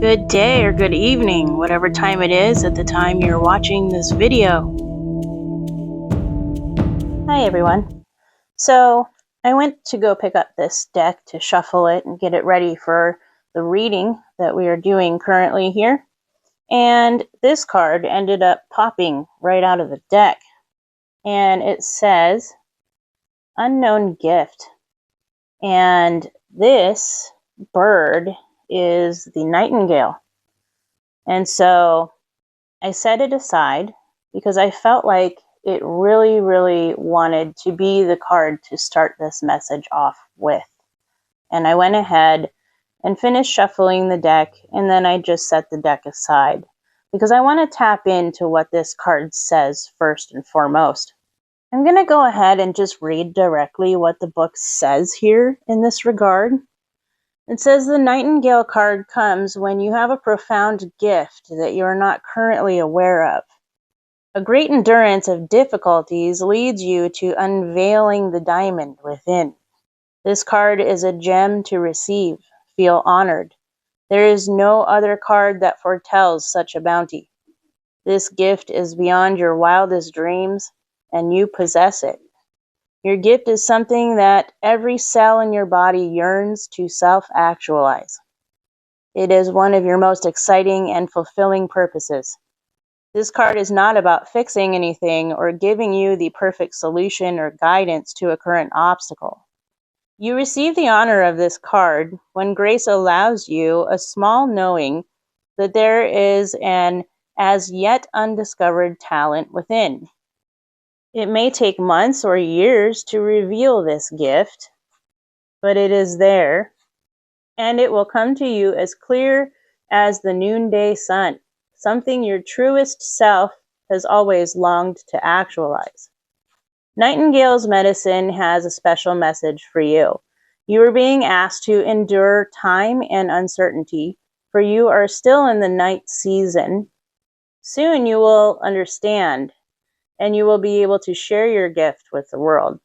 Good day or good evening, whatever time it is at the time you're watching this video. Hi everyone. So I went to go pick up this deck to shuffle it and get it ready for the reading that we are doing currently here. And this card ended up popping right out of the deck. And it says, Unknown Gift. And this bird is the nightingale. And so I set it aside because I felt like it really wanted to be the card to start this message off with. And I went ahead and finished shuffling the deck, and then I just set the deck aside because I want to tap into what this card says first and foremost. I'm going to go ahead and just read directly what the book says here in this regard. It says the Nightingale card comes when you have a profound gift that you are not currently aware of. A great endurance of difficulties leads you to unveiling the diamond within. This card is a gem to receive. Feel honored. There is no other card that foretells such a bounty. This gift is beyond your wildest dreams, and you possess it. Your gift is something that every cell in your body yearns to self-actualize. It is one of your most exciting and fulfilling purposes. This card is not about fixing anything or giving you the perfect solution or guidance to a current obstacle. You receive the honor of this card when grace allows you a small knowing that there is an as yet undiscovered talent within. It may take months or years to reveal this gift, but it is there, and it will come to you as clear as the noonday sun. Something your truest self has always longed to actualize. Nightingale's medicine has a special message for you. You are being asked to endure time and uncertainty, for you are still in the night season. Soon you will understand, and you will be able to share your gift with the world.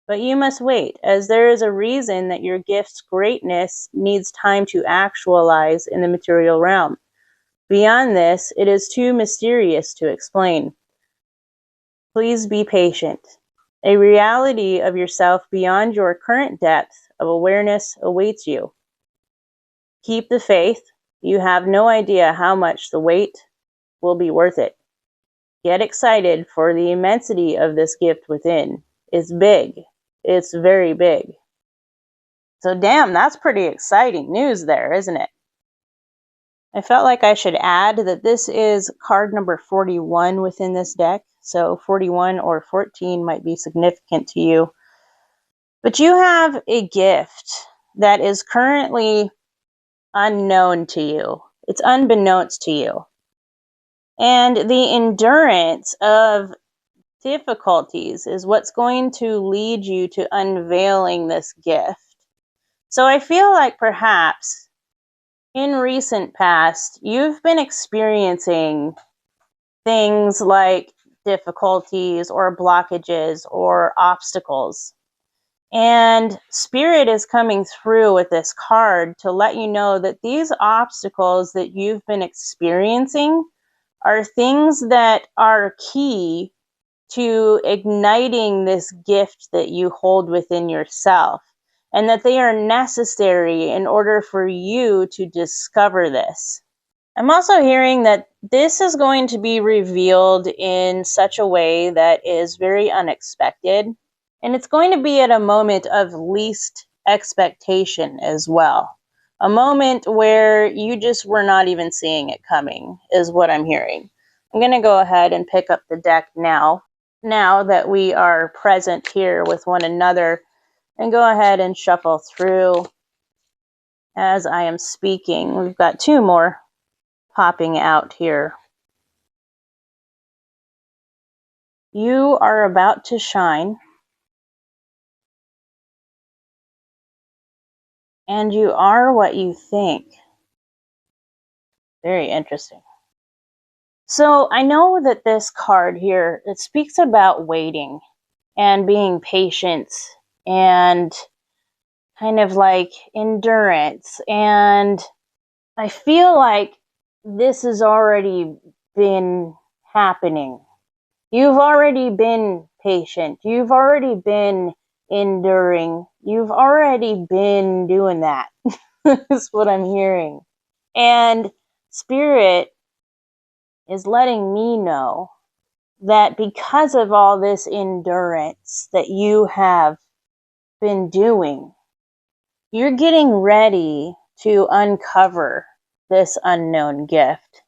But you must wait, as there is a reason that your gift's greatness needs time to actualize in the material realm. Beyond this, it is too mysterious to explain. Please be patient. A reality of yourself beyond your current depth of awareness awaits you. Keep the faith. You have no idea how much the wait will be worth it. Get excited, for the immensity of this gift within is big. It's very big. So damn, that's pretty exciting news there, isn't it? I felt like I should add that this is card number 41 within this deck. So 41 or 14 might be significant to you. But you have a gift that is currently unknown to you. It's unbeknownst to you. And the endurance of difficulties is what's going to lead you to unveiling this gift. So I feel like perhaps in recent past, you've been experiencing things like difficulties or blockages or obstacles. And Spirit is coming through with this card to let you know that these obstacles that you've been experiencing are things that are key to igniting this gift that you hold within yourself, and that they are necessary in order for you to discover this. I'm also hearing that this is going to be revealed in such a way that is very unexpected, and it's going to be at a moment of least expectation as well. A moment where you just were not even seeing it coming, is what I'm hearing. I'm going to go ahead and pick up the deck now that we are present here with one another, and go ahead and shuffle through as I am speaking. We've got two more popping out here. You are about to shine, and you are what you think. Very interesting. So I know that this card here, it speaks about waiting and being patient and kind of like endurance and I feel like this has already been happening. You've already been patient. You've already been enduring. You've already been doing that. That's what I'm hearing. And Spirit is letting me know that because of all this endurance that you have been doing, you're getting ready to uncover this unknown gift.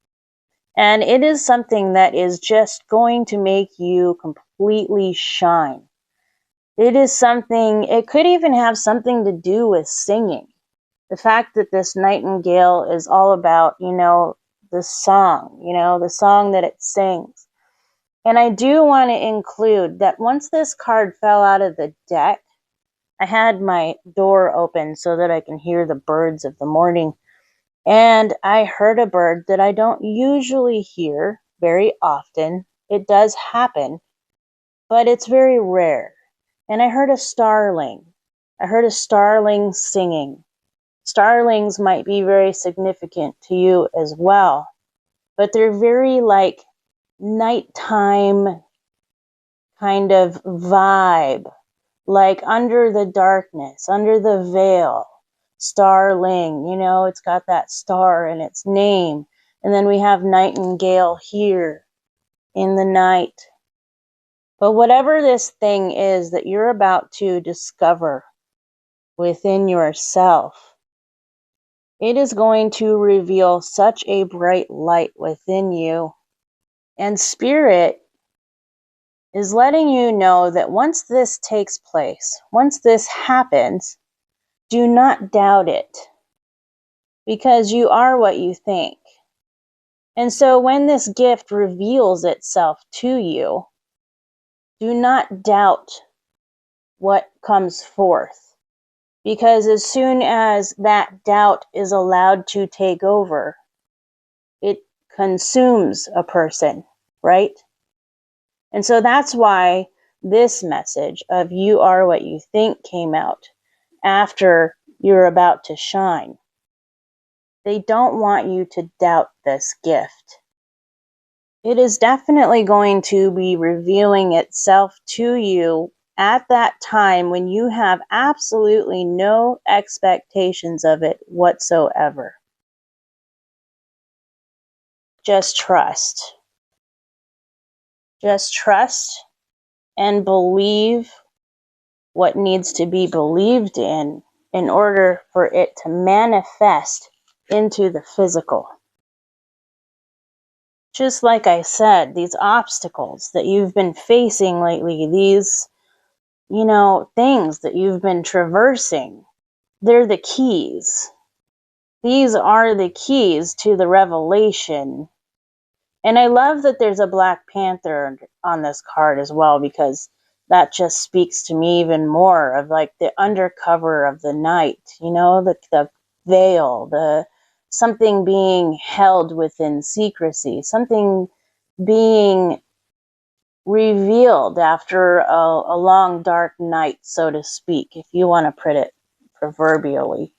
And it is something that is just going to make you completely shine. It is something, it could even have something to do with singing. The fact that this nightingale is all about, the song, the song that it sings. And I do want to include that once this card fell out of the deck, I had my door open so that I can hear the birds of the morning. And I heard a bird that I don't usually hear very often. It does happen, but it's very rare. And I heard a starling. I heard a starling singing. Starlings might be very significant to you as well, but they're very like nighttime kind of vibe, like under the darkness, under the veil. Starling, it's got that star in its name. And then we have nightingale here in the night. But whatever this thing is that you're about to discover within yourself, it is going to reveal such a bright light within you. And Spirit is letting you know that once this takes place, once this happens, do not doubt it, because you are what you think. And so when this gift reveals itself to you, do not doubt what comes forth, because as soon as that doubt is allowed to take over, it consumes a person, right? And so that's why this message of you are what you think came out after you're about to shine. They don't want you to doubt this gift. It is definitely going to be revealing itself to you at that time when you have absolutely no expectations of it whatsoever. Just trust. Just trust and believe what needs to be believed in order for it to manifest into the physical. Just like I said, these obstacles that you've been facing lately, these, things that you've been traversing, they're the keys. These are the keys to the revelation. And I love that there's a Black Panther on this card as well, because that just speaks to me even more of like the undercover of the night, the veil, the something being held within secrecy, something being revealed after a long dark night, so to speak, if you want to put it proverbially.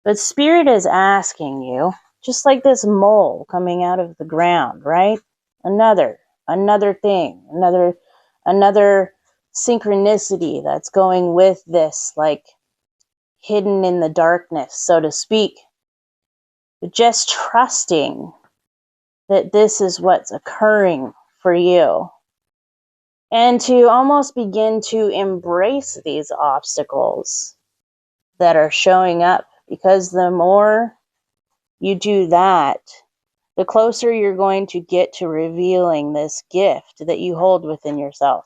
But Spirit is asking you, just like this mole coming out of the ground, right? Another thing, another synchronicity that's going with this, like hidden in the darkness, so to speak. But just trusting that this is what's occurring for you. And to almost begin to embrace these obstacles that are showing up, because the more you do that, the closer you're going to get to revealing this gift that you hold within yourself.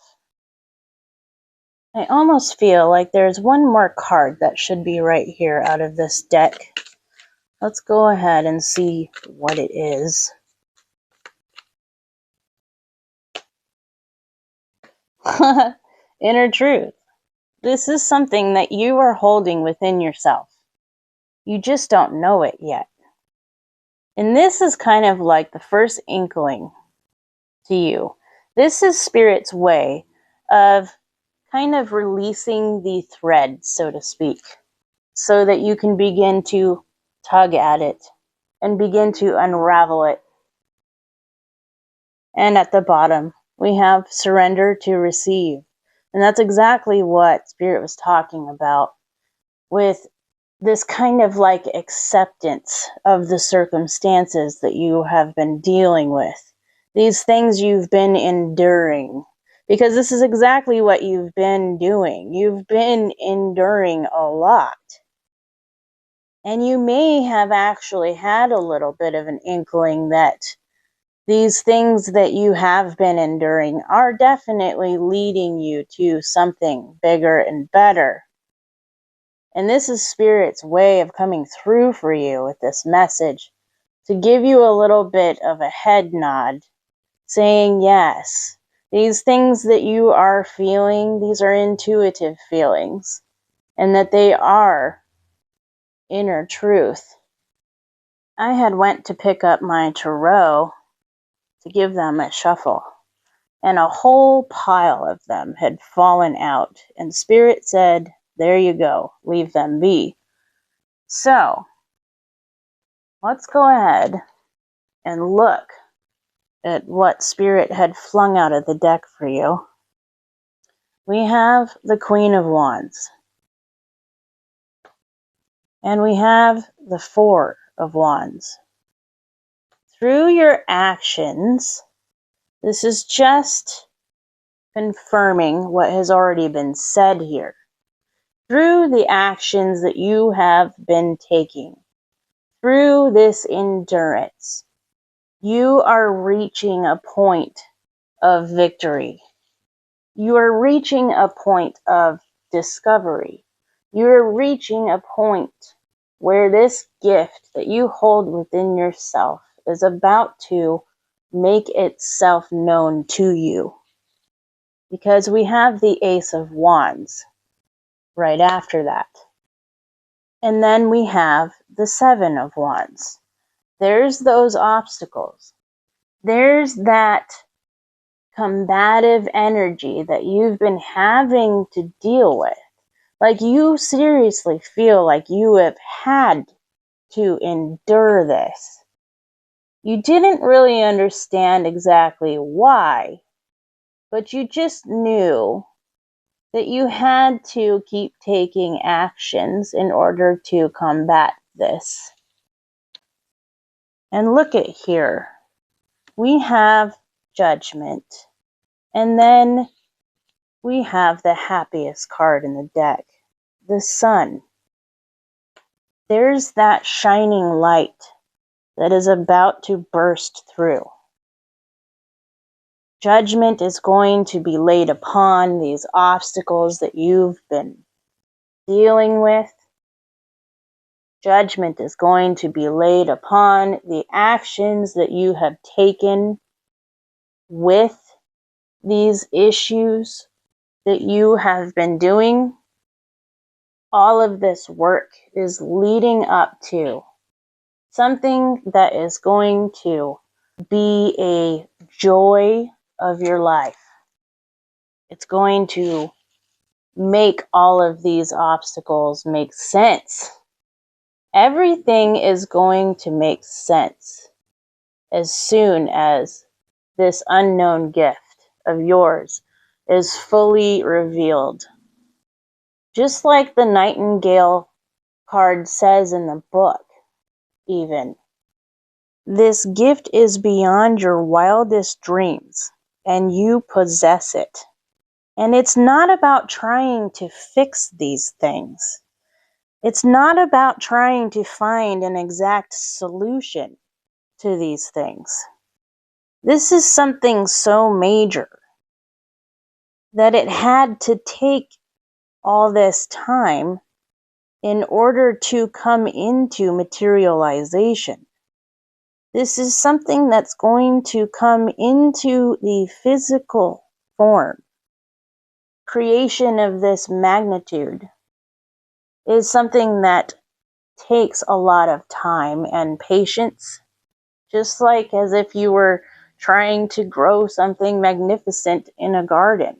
I almost feel like there's one more card that should be right here out of this deck. Let's go ahead and see what it is. Inner truth. This is something that you are holding within yourself. You just don't know it yet. And this is kind of like the first inkling to you. This is Spirit's way of kind of releasing the thread, so to speak, so that you can begin to tug at it, and begin to unravel it. And at the bottom, we have surrender to receive. And that's exactly what Spirit was talking about with this kind of like acceptance of the circumstances that you have been dealing with, these things you've been enduring, because this is exactly what you've been doing. You've been enduring a lot. And you may have actually had a little bit of an inkling that these things that you have been enduring are definitely leading you to something bigger and better. And this is Spirit's way of coming through for you with this message, to give you a little bit of a head nod, saying yes, these things that you are feeling, these are intuitive feelings, and that they are inner truth. I had went to pick up my tarot to give them a shuffle, and a whole pile of them had fallen out, and Spirit said, there you go, leave them be. So, let's go ahead and look at what Spirit had flung out of the deck for you. We have the Queen of Wands. And we have the Four of Wands. Through your actions, this is just confirming what has already been said here. Through the actions that you have been taking, through this endurance, you are reaching a point of victory. You are reaching a point of discovery. You are reaching a point where this gift that you hold within yourself is about to make itself known to you. Because we have the Ace of Wands right after that. And then we have the Seven of Wands. There's those obstacles. There's that combative energy that you've been having to deal with. Like you seriously feel like you have had to endure this. You didn't really understand exactly why, but you just knew that you had to keep taking actions in order to combat this. And look at here. We have Judgment. And then we have the happiest card in the deck, the Sun. There's that shining light that is about to burst through. Judgment is going to be laid upon these obstacles that you've been dealing with. Judgment is going to be laid upon the actions that you have taken with these issues that you have been doing. All of this work is leading up to something that is going to be a joy of your life. It's going to make all of these obstacles make sense. Everything is going to make sense as soon as this unknown gift of yours is fully revealed. Just like the Nightingale card says in the book, even. This gift is beyond your wildest dreams, and you possess it. And it's not about trying to fix these things. It's not about trying to find an exact solution to these things. This is something so major that it had to take all this time in order to come into materialization. This is something that's going to come into the physical form. Creation of this magnitude is something that takes a lot of time and patience, just like as if you were trying to grow something magnificent in a garden.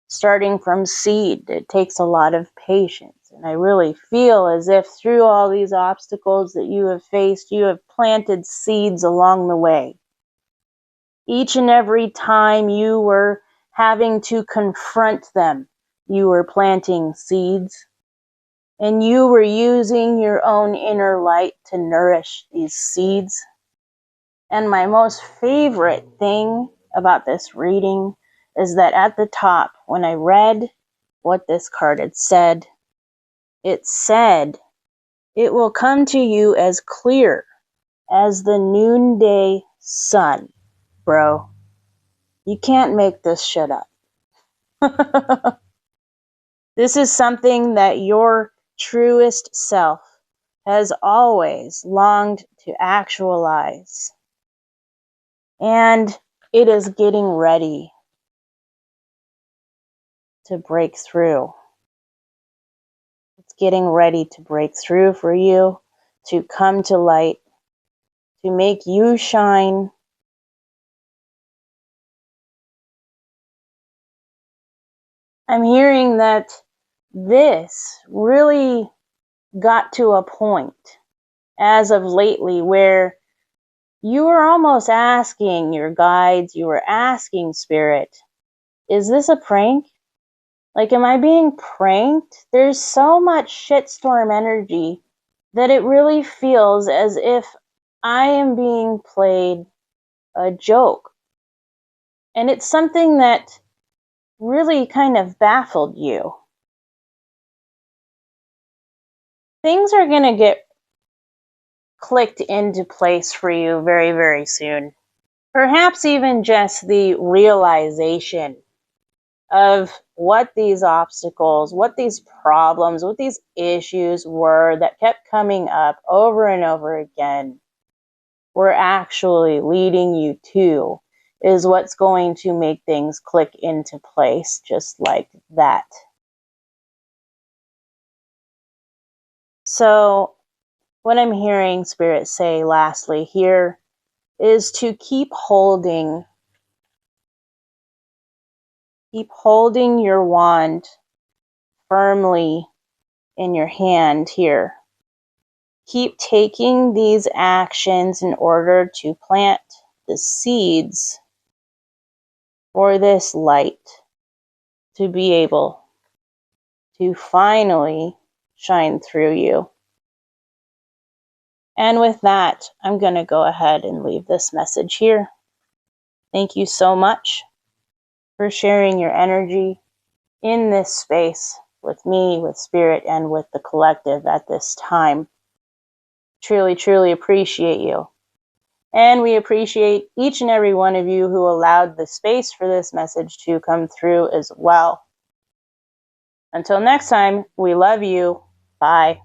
Starting from seed, it takes a lot of patience. And I really feel as if through all these obstacles that you have faced, you have planted seeds along the way. Each and every time you were having to confront them, you were planting seeds. And you were using your own inner light to nourish these seeds. And my most favorite thing about this reading is that at the top, when I read what this card had said, it said, "It will come to you as clear as the noonday sun." Bro, you can't make this shit up. This is something that your truest self has always longed to actualize. And it is getting ready to break through. It's getting ready to break through for you, to come to light, to make you shine. I'm hearing that this really got to a point as of lately where you were almost asking your guides, you were asking Spirit, is this a prank? Like, am I being pranked? There's so much shitstorm energy that it really feels as if I am being played a joke. And it's something that really kind of baffled you. Things are going to get clicked into place for you very, very soon. Perhaps even just the realization of what these obstacles, what these problems, what these issues were that kept coming up over and over again were actually leading you to is what's going to make things click into place just like that. So what I'm hearing Spirit say lastly here is to keep holding your wand firmly in your hand here. Keep taking these actions in order to plant the seeds for this light to be able to finally shine through you. And with that, I'm going to go ahead and leave this message here. Thank you so much for sharing your energy in this space with me, with Spirit, and with the collective at this time. Truly, truly appreciate you. And we appreciate each and every one of you who allowed the space for this message to come through as well. Until next time, we love you. Bye.